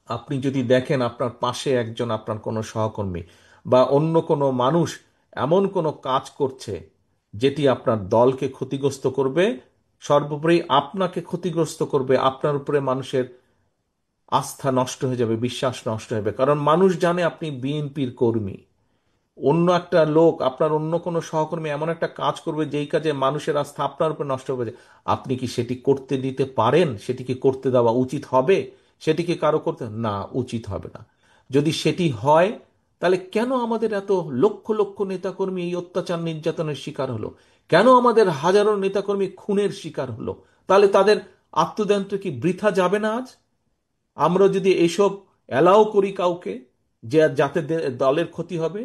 আপনি যদি দেখেন আপনার পাশে একজন আপনার কোনো সহকর্মী বা অন্য কোনো মানুষ এমন কোনো কাজ করছে যেটি আপনার দলকে ক্ষতিগ্রস্ত করবে, সর্বোপরি আপনাকে ক্ষতিগ্রস্ত করবে, আপনার উপরে মানুষের আস্থা নষ্ট হয়ে যাবে, বিশ্বাস নষ্ট হবে, কারণ মানুষ জানে আপনি বিএনপির কর্মী। অন্য একটা লোক, আপনার অন্য কোনো সহকর্মী এমন একটা কাজ করবে যেই কাজে মানুষের আস্থা আপনার উপর নষ্ট হবে, আপনি কি সেটি করতে দিতে পারেন? সেটি কি করতে দেওয়া উচিত হবে? সেটি কি কারো করতে, না, উচিত হবে না। যদি সেটি হয়, তাহলে কেন আমাদের এত লক্ষ লক্ষ নেতাকর্মী এই অত্যাচার নির্যাতনের শিকার হলো? কেন আমাদের হাজারো নেতাকর্মী খুনের শিকার হলো? তাহলে তাদের আত্মদান্ত কি বৃথা যাবে না আজ? আমরা যদি এসব অ্যালাউ করি কাউকে, যে যাতে দলের ক্ষতি হবে,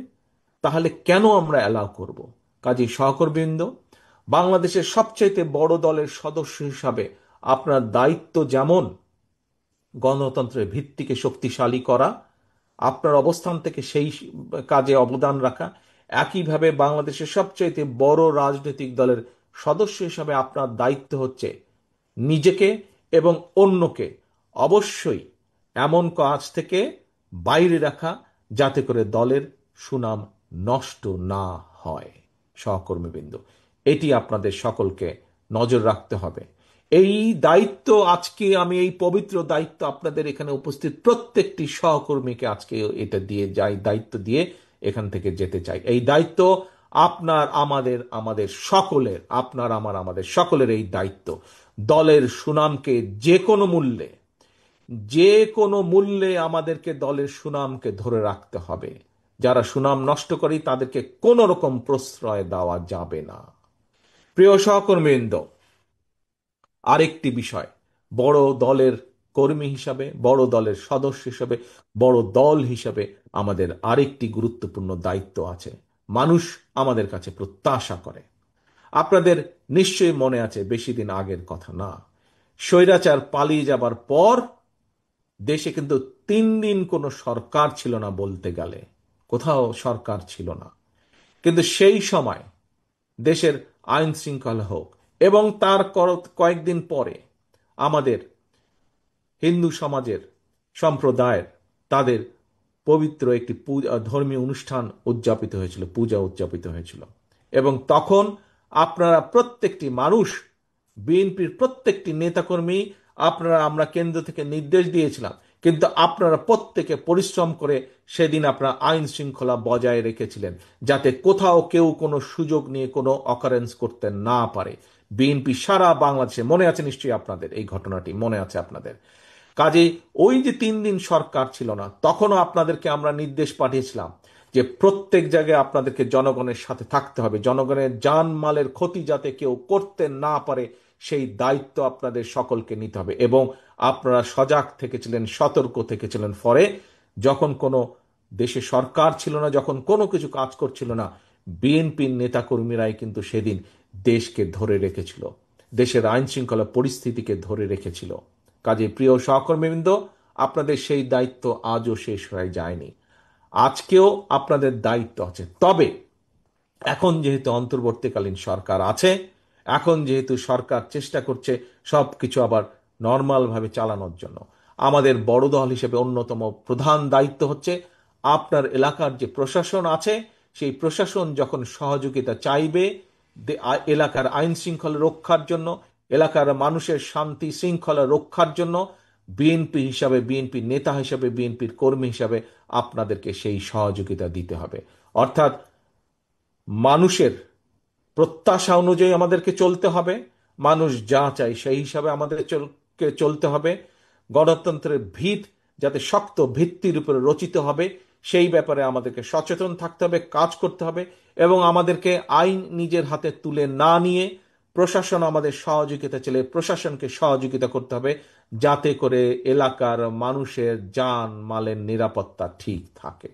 তাহলে কেন আমরা অ্যালাউ করব? কাজেই সহকর্মীবৃন্দ, বাংলাদেশের সবচাইতে বড় দলের সদস্য হিসাবে আপনার দায়িত্ব যেমন গণতন্ত্রের ভিত্তিকে শক্তিশালী করা, আপনার অবস্থান থেকে সেই কাজে অবদান রাখা, একইভাবে বাংলাদেশের সবচাইতে বড় রাজনৈতিক দলের সদস্য হিসাবে আপনার দায়িত্ব হচ্ছে নিজেকে এবং অন্যকে অবশ্যই এমন কাজ থেকে বাইরে রাখা, যাতে করে দলের সুনাম নষ্ট না হয়। সহকর্মীবৃন্দ, এটি আপনাদের সকলকে নজর রাখতে হবে। এই দায়িত্ব আজকে আমি, এই পবিত্র দায়িত্ব আপনাদের এখানে উপস্থিত প্রত্যেকটি সহকর্মীকে আজকে এটা দিয়ে যাই, দায়িত্ব দিয়ে এখান থেকে যেতে চাই। এই দায়িত্ব আপনার, আমাদের, আমাদের সকলের, আপনার আমার আমাদের সকলের এই দায়িত্ব। দলের সুনামকে যে কোনো মূল্যে, যে কোনো মূল্যে আমাদেরকে দলের সুনামকে ধরে রাখতে হবে। যারা সুনাম নষ্ট করে তাদেরকে কোনো রকম প্রশ্রয় দেওয়া যাবে না। প্রিয় সহকর্মীবৃন্দ, আরেকটি বিষয়, বড় দলের কর্মী হিসাবে, বড় দলের সদস্য হিসাবে, বড় দল হিসাবে আমাদের আরেকটি গুরুত্বপূর্ণ দায়িত্ব আছে। মানুষ আমাদের কাছে প্রত্যাশা করে। আপনাদের নিশ্চয়ই মনে আছে, বেশি দিন আগের কথা না, স্বৈরাচার পালিয়ে যাবার পর দেশে কিন্তু 3 দিন কোনো সরকার ছিল না, বলতে গেলে কোথাও সরকার ছিল না। কিন্তু সেই সময় দেশের আইন শৃঙ্খলা হোক, এবং তার কয়েকদিন পরে আমাদের হিন্দু সমাজের সম্প্রদায়ের তাদের পবিত্র একটি ধর্মীয় অনুষ্ঠান উদযাপিত হয়েছিল, পূজা উদযাপিত হয়েছিল। এবং তখন আপনারা প্রত্যেকটি মানুষ, বিএনপির প্রত্যেকটি নেতাকর্মী, আপনারা, আমরা কেন্দ্র থেকে নির্দেশ দিয়েছিলাম, কিন্তু আপনারা প্রত্যেকে পরিশ্রম করে সেদিন আপনারা আইন শৃঙ্খলা বজায় রেখেছিলেন, যাতে কোথাও কেউ কোনো সুযোগ নিয়ে কোনো অকারেন্স করতে না পারে। বিএনপি সারা বাংলাদেশে, মনে আছে নিশ্চয়ই আপনাদের, এই ঘটনাটি মনে আছে আপনাদের। কাজেই ওই যে 3 দিন সরকার ছিল না, তখনও আপনাদেরকে আমরা নির্দেশ পাঠিয়েছিলাম যে প্রত্যেক জায়গায় আপনাদেরকে জনগণের সাথে থাকতে হবে, জনগণের জানমালের ক্ষতি যাতে কেউ করতে না পারে সেই দায়িত্ব আপনাদের সকলকে নিতে হবে। এবং আপনারা সজাগ থেকেছিলেন, সতর্ক থেকেছিলেন। ফলে যখন কোনো দেশে সরকার ছিল না, যখন কোনো কিছু কাজ করছিল না, বিএনপির নেতাকর্মীরাই কিন্তু সেদিন দেশকে ধরে রেখেছিল, দেশের আইন শৃঙ্খলা পরিস্থিতিকে ধরে রেখেছিল। কাজে প্রিয় সহকর্মীবৃন্দ, আপনাদের সেই দায়িত্ব আজও শেষ হয়ে যায়নি, আজকেও আপনাদের দায়িত্ব আছে। তবে এখন যেহেতু অন্তর্বর্তীকালীন সরকার আছে, এখন যেহেতু সরকার চেষ্টা করছে সবকিছু আবার নর্মাল ভাবে চালানোর জন্য, আমাদের বড় দল হিসেবে অন্যতম প্রধান দায়িত্ব হচ্ছে আপনার এলাকার যে প্রশাসন আছে, সেই প্রশাসন যখন সহযোগিতা চাইবে এলাকার আইন শৃঙ্খলা রক্ষার জন্য, এলাকার মানুষের শান্তি শৃঙ্খলা রক্ষার জন্য, বিএনপি হিসাবে, বিএনপির নেতা হিসাবে, বিএনপির কর্মী হিসাবে আপনাদেরকে সেই সহযোগিতা দিতে হবে। অর্থাৎ মানুষের প্রত্যাশা অনুযায়ী আমাদেরকে চলতে হবে, মানুষ যা চাই সেই হিসাবে আমাদের চলতে হবে। গণতন্ত্রের ভিত যাতে শক্ত ভিত্তির উপরে রচিত হবে, সেই ব্যাপারে আমাদেরকে সচেতন থাকতে হবে, কাজ করতে হবে। এবং আমাদেরকে আইন নিজের হাতে তুলে না নিয়ে প্রশাসন আমাদের সহযোগিতা চাইলে প্রশাসনকে সহযোগিতা করতে হবে, যাতে করে এলাকার মানুষের জান মালের নিরাপত্তা ঠিক থাকে।